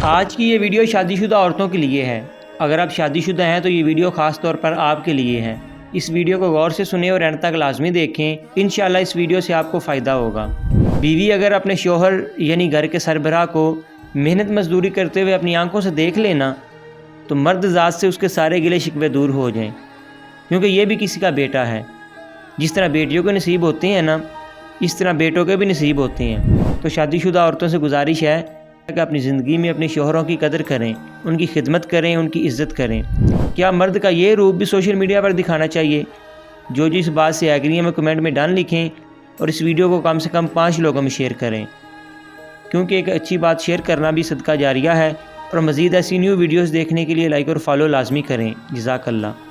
آج کی یہ ویڈیو شادی شدہ عورتوں کے لیے ہے۔ اگر آپ شادی شدہ ہیں تو یہ ویڈیو خاص طور پر آپ کے لیے ہے۔ اس ویڈیو کو غور سے سنیں اور اینڈ تک لازمی دیکھیں، انشاءاللہ اس ویڈیو سے آپ کو فائدہ ہوگا۔ بیوی اگر اپنے شوہر یعنی گھر کے سربراہ کو محنت مزدوری کرتے ہوئے اپنی آنکھوں سے دیکھ لینا تو مرد ذات سے اس کے سارے گلے شکوے دور ہو جائیں، کیونکہ یہ بھی کسی کا بیٹا ہے۔ جس طرح بیٹیوں کے نصیب ہوتے ہیں نا، اس طرح بیٹوں کے بھی نصیب ہوتے ہیں۔ تو شادی شدہ عورتوں سے گزارش ہے کہ اپنی زندگی میں اپنے شوہروں کی قدر کریں، ان کی خدمت کریں، ان کی عزت کریں۔ کیا مرد کا یہ روپ بھی سوشل میڈیا پر دکھانا چاہیے؟ جو اس بات سے ایگری ہیں میں کمنٹ میں ڈن لکھیں اور اس ویڈیو کو کم سے کم 5 لوگوں میں شیئر کریں، کیونکہ ایک اچھی بات شیئر کرنا بھی صدقہ جاریہ ہے۔ اور مزید ایسی نیو ویڈیوز دیکھنے کے لیے لائک اور فالو لازمی کریں۔ جزاک اللہ۔